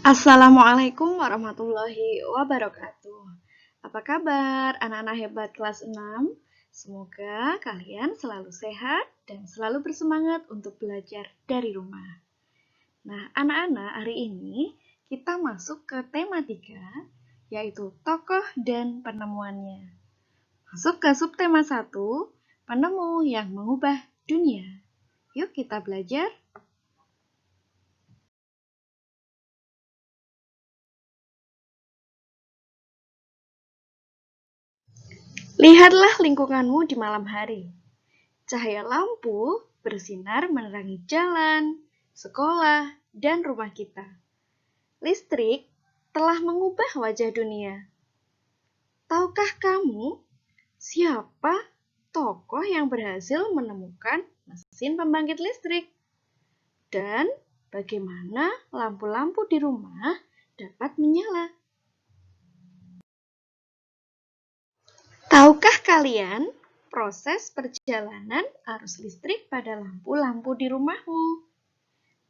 Assalamualaikum warahmatullahi wabarakatuh. Apa kabar anak-anak hebat kelas 6? Semoga kalian selalu sehat dan selalu bersemangat untuk belajar dari rumah. Nah, anak-anak, hari ini kita masuk ke tema 3, yaitu tokoh dan penemuannya. Masuk ke subtema 1, penemu yang mengubah dunia. Yuk kita belajar. Lihatlah lingkunganmu di malam hari. Cahaya lampu bersinar menerangi jalan, sekolah, dan rumah kita. Listrik telah mengubah wajah dunia. Tahukah kamu siapa tokoh yang berhasil menemukan mesin pembangkit listrik? Dan bagaimana lampu-lampu di rumah dapat menyala? Tahukah kalian proses perjalanan arus listrik pada lampu-lampu di rumahmu?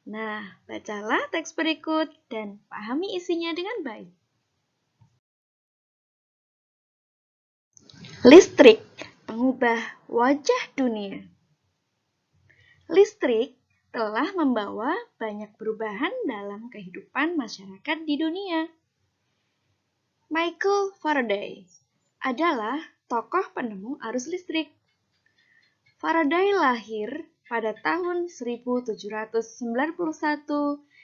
Nah, bacalah teks berikut dan pahami isinya dengan baik. Listrik mengubah wajah dunia. Listrik telah membawa banyak perubahan dalam kehidupan masyarakat di dunia. Michael Faraday adalah tokoh penemu arus listrik. Faraday lahir pada tahun 1791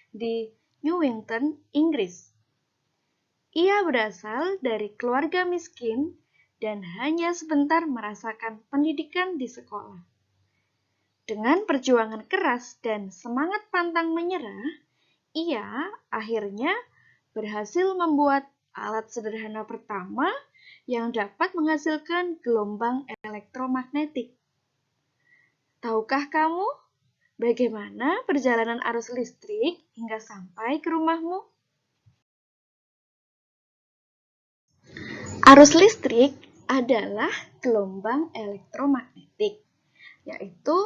di Newington, Inggris. Ia berasal dari keluarga miskin dan hanya sebentar merasakan pendidikan di sekolah. Dengan perjuangan keras dan semangat pantang menyerah, ia akhirnya berhasil membuat alat sederhana pertama yang dapat menghasilkan gelombang elektromagnetik. Tahukah kamu bagaimana perjalanan arus listrik hingga sampai ke rumahmu? Arus listrik adalah gelombang elektromagnetik, yaitu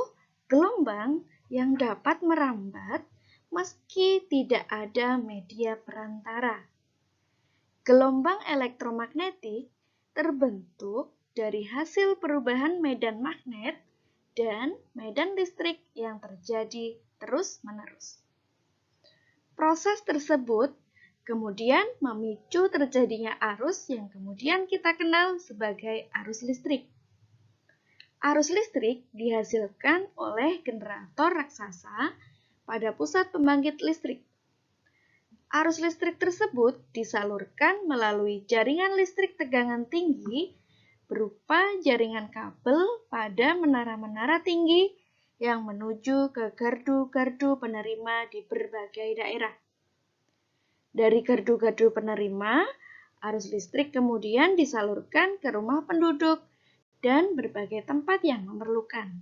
gelombang yang dapat merambat meski tidak ada media perantara. Gelombang elektromagnetik terbentuk dari hasil perubahan medan magnet dan medan listrik yang terjadi terus-menerus. Proses tersebut kemudian memicu terjadinya arus yang kemudian kita kenal sebagai arus listrik. Arus listrik dihasilkan oleh generator raksasa pada pusat pembangkit listrik. Arus listrik tersebut disalurkan melalui jaringan listrik tegangan tinggi berupa jaringan kabel pada menara-menara tinggi yang menuju ke gardu-gardu penerima di berbagai daerah. Dari gardu-gardu penerima, arus listrik kemudian disalurkan ke rumah penduduk dan berbagai tempat yang memerlukan.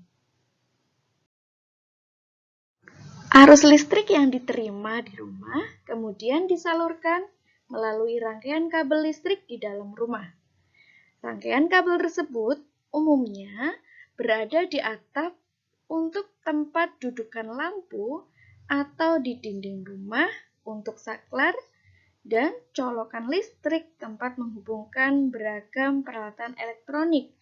Arus listrik yang diterima di rumah kemudian disalurkan melalui rangkaian kabel listrik di dalam rumah. Rangkaian kabel tersebut umumnya berada di atap untuk tempat dudukan lampu atau di dinding rumah untuk saklar dan colokan listrik tempat menghubungkan beragam peralatan elektronik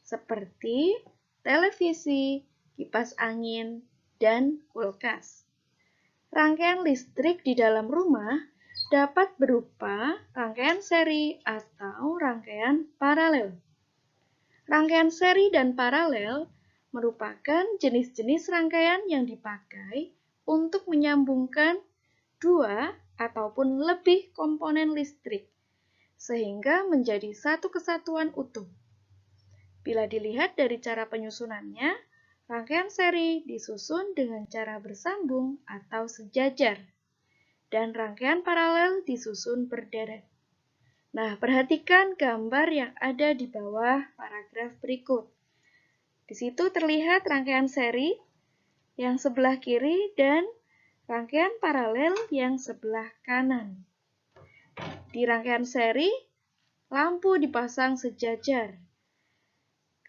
seperti televisi, kipas angin, dan kulkas. Rangkaian listrik di dalam rumah dapat berupa rangkaian seri atau rangkaian paralel. Rangkaian seri dan paralel merupakan jenis-jenis rangkaian yang dipakai untuk menyambungkan dua ataupun lebih komponen listrik, sehingga menjadi satu kesatuan utuh. Bila dilihat dari cara penyusunannya, rangkaian seri disusun dengan cara bersambung atau sejajar, dan rangkaian paralel disusun berderet. Nah, perhatikan gambar yang ada di bawah paragraf berikut. Di situ terlihat rangkaian seri yang sebelah kiri dan rangkaian paralel yang sebelah kanan. Di rangkaian seri, lampu dipasang sejajar.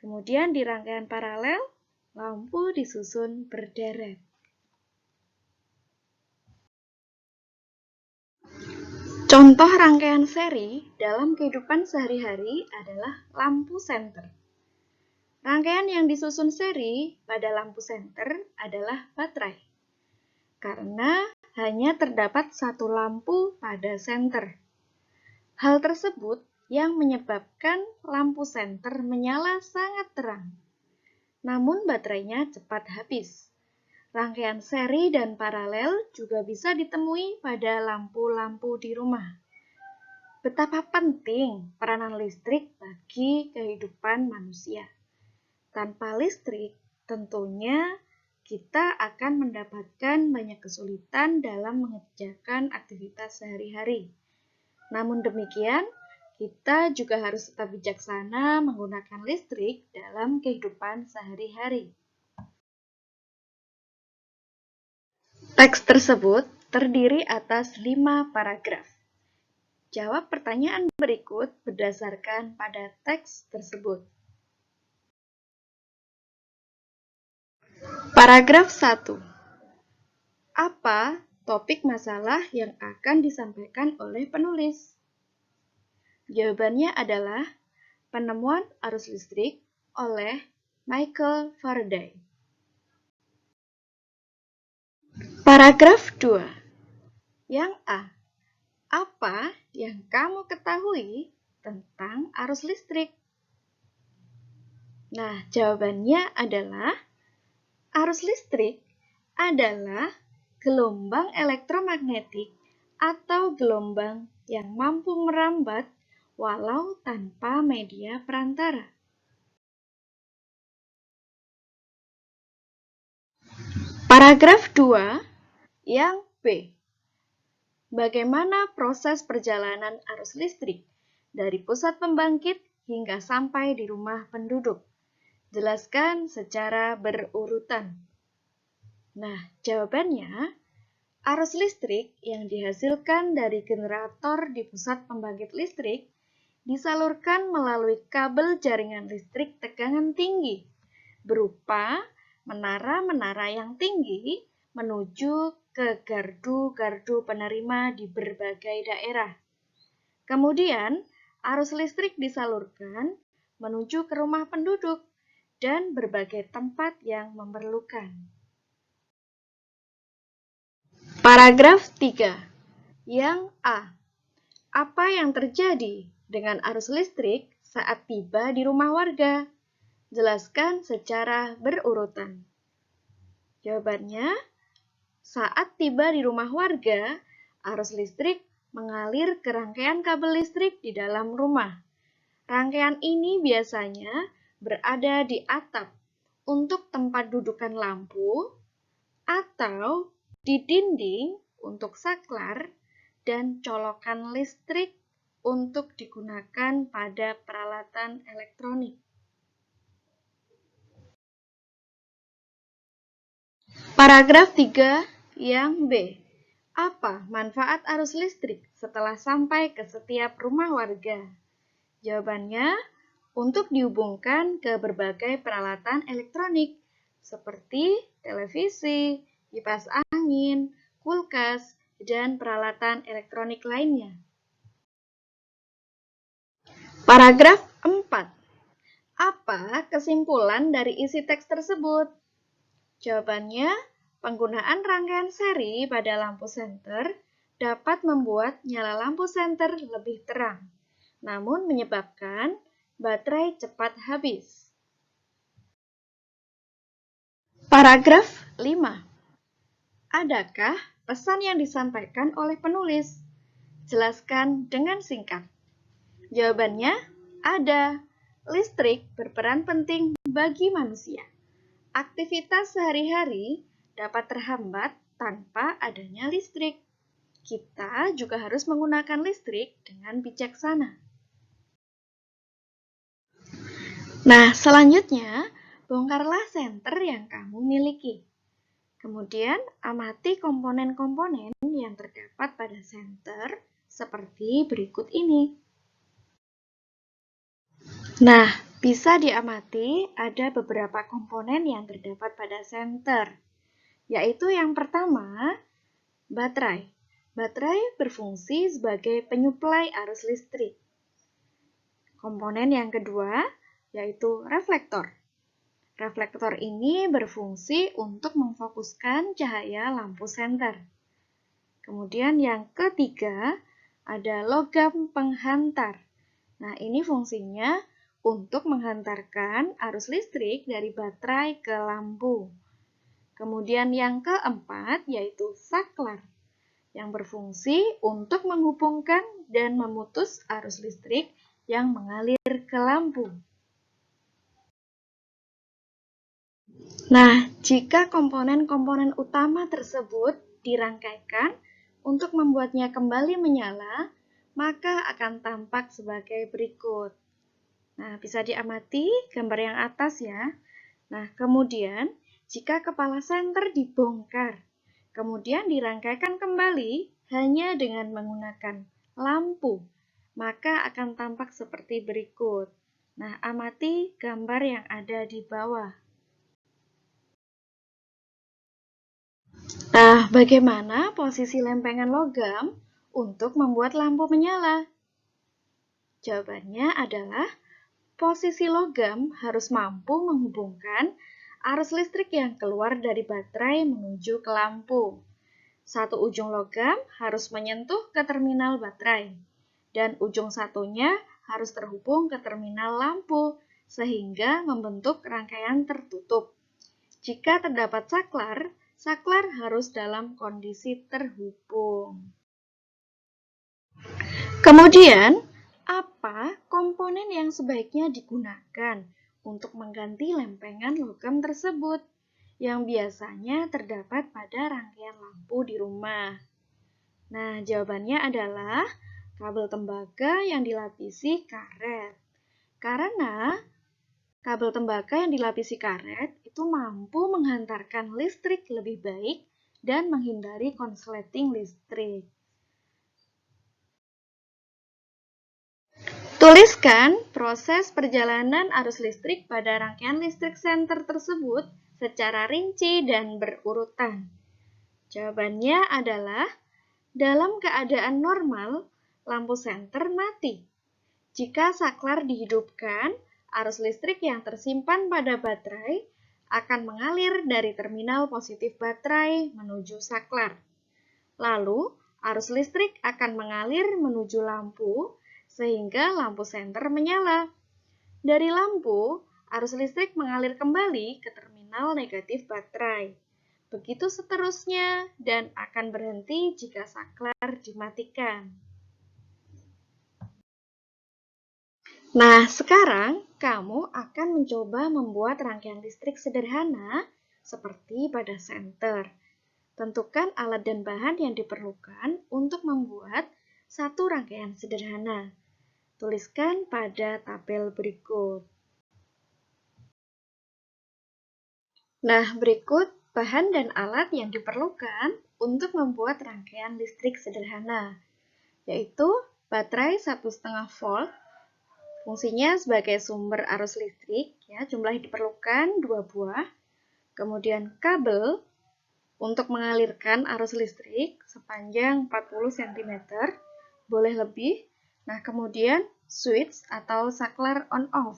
Kemudian di rangkaian paralel, lampu disusun berderet. Contoh rangkaian seri dalam kehidupan sehari-hari adalah lampu senter. Rangkaian yang disusun seri pada lampu senter adalah baterai, karena hanya terdapat satu lampu pada senter. Hal tersebut yang menyebabkan lampu senter menyala sangat terang, namun baterainya cepat habis. Rangkaian seri dan paralel juga bisa ditemui pada lampu-lampu di rumah. Betapa penting peranan listrik bagi kehidupan manusia. Tanpa listrik, tentunya kita akan mendapatkan banyak kesulitan dalam mengerjakan aktivitas sehari-hari. Namun demikian, kita juga harus tetap bijaksana menggunakan listrik dalam kehidupan sehari-hari. Teks tersebut terdiri atas 5 paragraf. Jawab pertanyaan berikut berdasarkan pada teks tersebut. Paragraf 1. Apa topik masalah yang akan disampaikan oleh penulis? Jawabannya adalah penemuan arus listrik oleh Michael Faraday. Paragraf 2. Yang A. Apa yang kamu ketahui tentang arus listrik? Nah, jawabannya adalah arus listrik adalah gelombang elektromagnetik atau gelombang yang mampu merambat walau tanpa media perantara. Paragraf 2 yang B. Bagaimana proses perjalanan arus listrik dari pusat pembangkit hingga sampai di rumah penduduk? Jelaskan secara berurutan. Nah, jawabannya, arus listrik yang dihasilkan dari generator di pusat pembangkit listrik disalurkan melalui kabel jaringan listrik tegangan tinggi berupa menara-menara yang tinggi menuju ke gardu-gardu penerima di berbagai daerah. Kemudian, arus listrik disalurkan menuju ke rumah penduduk dan berbagai tempat yang memerlukan. Paragraf 3. Yang A. Apa yang terjadi dengan arus listrik saat tiba di rumah warga? Jelaskan secara berurutan. Jawabannya, saat tiba di rumah warga, arus listrik mengalir ke rangkaian kabel listrik di dalam rumah. Rangkaian ini biasanya berada di atap untuk tempat dudukan lampu atau di dinding untuk saklar dan colokan listrik untuk digunakan pada peralatan elektronik. Paragraf 3 yang B. Apa manfaat arus listrik setelah sampai ke setiap rumah warga? Jawabannya, untuk dihubungkan ke berbagai peralatan elektronik seperti televisi, kipas angin, kulkas, dan peralatan elektronik lainnya. Paragraf 4. Apa kesimpulan dari isi teks tersebut? Jawabannya, penggunaan rangkaian seri pada lampu senter dapat membuat nyala lampu senter lebih terang, namun menyebabkan baterai cepat habis. Paragraf 5. Adakah pesan yang disampaikan oleh penulis? Jelaskan dengan singkat. Jawabannya, ada. Listrik berperan penting bagi manusia. Aktivitas sehari-hari dapat terhambat tanpa adanya listrik. Kita juga harus menggunakan listrik dengan bijaksana. Nah, selanjutnya, bongkarlah senter yang kamu miliki. Kemudian, amati komponen-komponen yang terdapat pada senter seperti berikut ini. Nah, bisa diamati ada beberapa komponen yang terdapat pada senter, yaitu yang pertama, baterai. Baterai berfungsi sebagai penyuplai arus listrik. Komponen yang kedua yaitu reflektor. Reflektor ini berfungsi untuk memfokuskan cahaya lampu senter. Kemudian yang ketiga ada logam penghantar. Nah, ini fungsinya untuk menghantarkan arus listrik dari baterai ke lampu. Kemudian yang keempat yaitu saklar, yang berfungsi untuk menghubungkan dan memutus arus listrik yang mengalir ke lampu. Nah, jika komponen-komponen utama tersebut dirangkaikan untuk membuatnya kembali menyala, maka akan tampak sebagai berikut. Nah, bisa diamati gambar yang atas ya. Nah, kemudian jika kepala senter dibongkar, kemudian dirangkaikan kembali hanya dengan menggunakan lampu, maka akan tampak seperti berikut. Nah, amati gambar yang ada di bawah. Nah, bagaimana posisi lempengan logam untuk membuat lampu menyala? Jawabannya adalah posisi logam harus mampu menghubungkan arus listrik yang keluar dari baterai menuju ke lampu. Satu ujung logam harus menyentuh ke terminal baterai, dan ujung satunya harus terhubung ke terminal lampu, sehingga membentuk rangkaian tertutup. Jika terdapat saklar, saklar harus dalam kondisi terhubung. Kemudian, apa komponen yang sebaiknya digunakan untuk mengganti lempengan logam tersebut yang biasanya terdapat pada rangkaian lampu di rumah? Nah, jawabannya adalah kabel tembaga yang dilapisi karet. Karena kabel tembaga yang dilapisi karet itu mampu menghantarkan listrik lebih baik dan menghindari konsleting listrik. Tuliskan proses perjalanan arus listrik pada rangkaian listrik senter tersebut secara rinci dan berurutan. Jawabannya adalah, dalam keadaan normal, lampu senter mati. Jika saklar dihidupkan, arus listrik yang tersimpan pada baterai akan mengalir dari terminal positif baterai menuju saklar. Lalu, arus listrik akan mengalir menuju lampu, sehingga lampu senter menyala. Dari lampu, arus listrik mengalir kembali ke terminal negatif baterai. Begitu seterusnya, dan akan berhenti jika saklar dimatikan. Nah, sekarang kamu akan mencoba membuat rangkaian listrik sederhana seperti pada senter. Tentukan alat dan bahan yang diperlukan untuk membuat satu rangkaian sederhana. Tuliskan pada tabel berikut. Nah, berikut bahan dan alat yang diperlukan untuk membuat rangkaian listrik sederhana, yaitu baterai 1,5 volt, fungsinya sebagai sumber arus listrik, ya, jumlah yang diperlukan 2 buah, kemudian kabel untuk mengalirkan arus listrik sepanjang 40 cm, boleh lebih. Nah, kemudian switch atau saklar on-off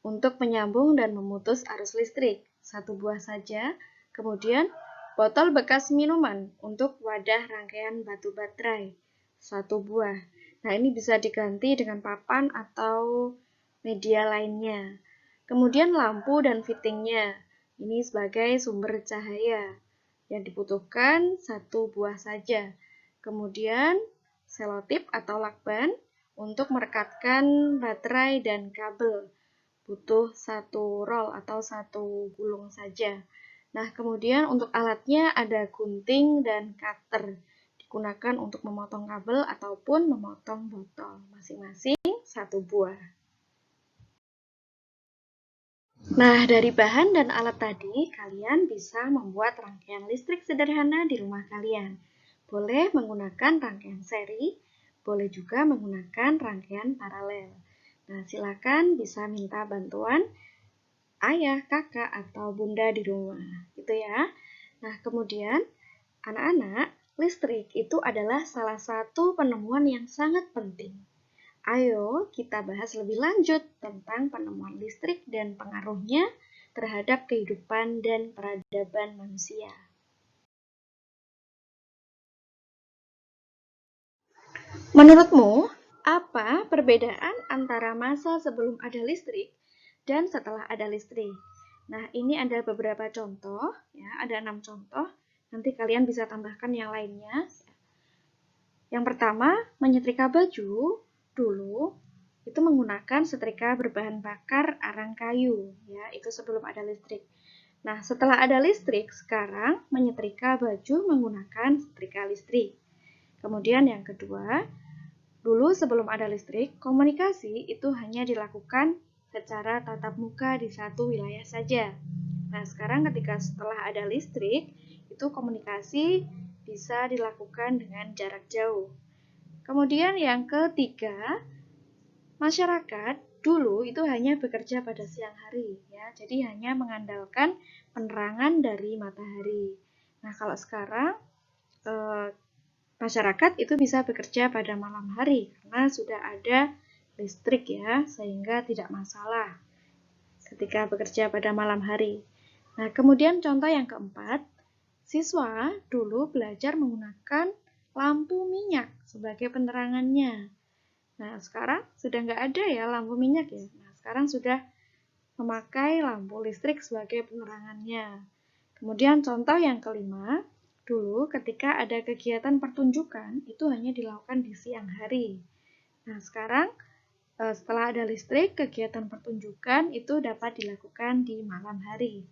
untuk menyambung dan memutus arus listrik, 1 buah saja. Kemudian botol bekas minuman untuk wadah rangkaian batu baterai, 1 buah. Nah, ini bisa diganti dengan papan atau media lainnya. Kemudian lampu dan fittingnya, ini sebagai sumber cahaya. Yang dibutuhkan 1 buah saja. Kemudian selotip atau lakban untuk merekatkan baterai dan kabel. Butuh 1 roll atau 1 gulung saja. Nah, kemudian untuk alatnya ada gunting dan cutter. Digunakan untuk memotong kabel ataupun memotong botol. Masing-masing 1 buah. Nah, dari bahan dan alat tadi, kalian bisa membuat rangkaian listrik sederhana di rumah kalian. Boleh menggunakan rangkaian seri, boleh juga menggunakan rangkaian paralel. Nah, silakan bisa minta bantuan ayah, kakak, atau bunda di rumah, gitu ya. Nah, kemudian anak-anak listrik itu adalah salah satu penemuan yang sangat penting. Ayo kita bahas lebih lanjut tentang penemuan listrik dan pengaruhnya terhadap kehidupan dan peradaban manusia. Menurutmu, apa perbedaan antara masa sebelum ada listrik dan setelah ada listrik? Nah, ini ada beberapa contoh, ya, ada 6 contoh. Nanti kalian bisa tambahkan yang lainnya. Yang pertama, menyetrika baju dulu itu menggunakan setrika berbahan bakar arang kayu, ya, itu sebelum ada listrik. Nah, setelah ada listrik, sekarang menyetrika baju menggunakan setrika listrik. Kemudian yang kedua, dulu sebelum ada listrik, komunikasi itu hanya dilakukan secara tatap muka di satu wilayah saja. Nah, sekarang setelah ada listrik, itu komunikasi bisa dilakukan dengan jarak jauh. Kemudian yang ketiga, masyarakat dulu itu hanya bekerja pada siang hari, ya. Jadi hanya mengandalkan penerangan dari matahari. Nah, kalau sekarang masyarakat itu bisa bekerja pada malam hari karena sudah ada listrik, ya, sehingga tidak masalah ketika bekerja pada malam hari. Nah, kemudian contoh yang keempat, siswa dulu belajar menggunakan lampu minyak sebagai penerangannya. Nah, sekarang sudah nggak ada ya lampu minyak, ya. Nah, sekarang sudah memakai lampu listrik sebagai penerangannya. Kemudian contoh yang kelima, dulu ketika ada kegiatan pertunjukan itu hanya dilakukan di siang hari. Nah, sekarang setelah ada listrik, kegiatan pertunjukan itu dapat dilakukan di malam hari.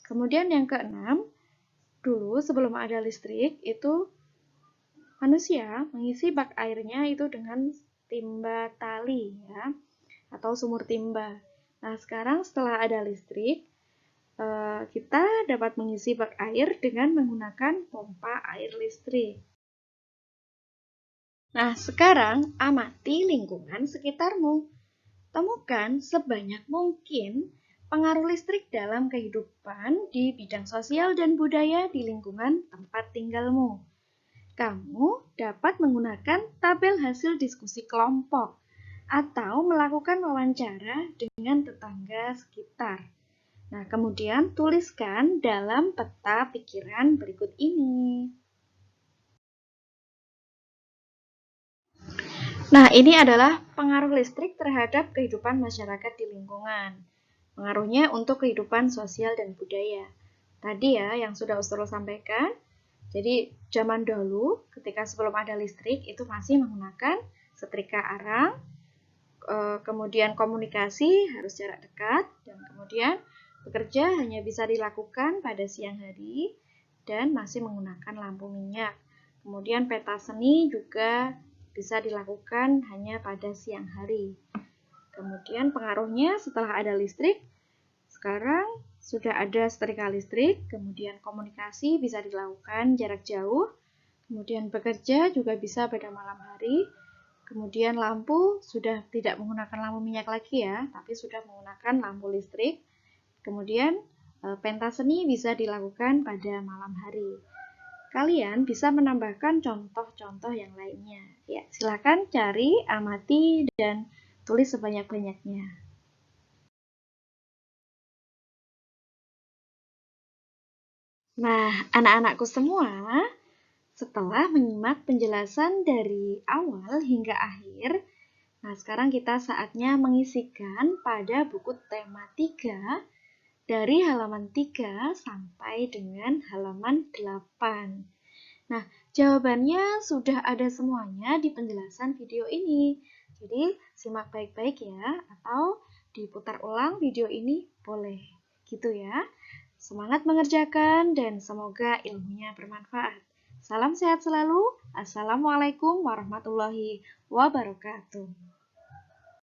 Kemudian yang keenam, dulu sebelum ada listrik itu manusia mengisi bak airnya itu dengan timba tali, ya, atau sumur timba. Nah, sekarang setelah ada listrik, kita dapat mengisi bak air dengan menggunakan pompa air listrik. Nah, sekarang amati lingkungan sekitarmu. Temukan sebanyak mungkin pengaruh listrik dalam kehidupan di bidang sosial dan budaya di lingkungan tempat tinggalmu. Kamu dapat menggunakan tabel hasil diskusi kelompok atau melakukan wawancara dengan tetangga sekitar. Nah, kemudian tuliskan dalam peta pikiran berikut ini. Nah, ini adalah pengaruh listrik terhadap kehidupan masyarakat di lingkungan. Pengaruhnya untuk kehidupan sosial dan budaya. Tadi ya, yang sudah Ustazah sampaikan. Jadi, zaman dahulu, ketika sebelum ada listrik, itu masih menggunakan setrika arang, kemudian komunikasi harus jarak dekat, dan kemudian bekerja hanya bisa dilakukan pada siang hari dan masih menggunakan lampu minyak. Kemudian peta seni juga bisa dilakukan hanya pada siang hari. Kemudian pengaruhnya setelah ada listrik, sekarang sudah ada setrika listrik, kemudian komunikasi bisa dilakukan jarak jauh, kemudian bekerja juga bisa pada malam hari. Kemudian lampu sudah tidak menggunakan lampu minyak lagi, ya, tapi sudah menggunakan lampu listrik. Kemudian pentas seni bisa dilakukan pada malam hari. Kalian bisa menambahkan contoh-contoh yang lainnya. Ya, silakan cari, amati, dan tulis sebanyak-banyaknya. Nah, anak-anakku semua, setelah menyimak penjelasan dari awal hingga akhir, nah sekarang kita saatnya mengisikan pada buku tema 3 dari halaman 3 sampai dengan halaman 8. Nah, jawabannya sudah ada semuanya di penjelasan video ini. Jadi, simak baik-baik ya, atau diputar ulang video ini boleh. Gitu ya. Semangat mengerjakan dan semoga ilmunya bermanfaat. Salam sehat selalu. Assalamualaikum warahmatullahi wabarakatuh.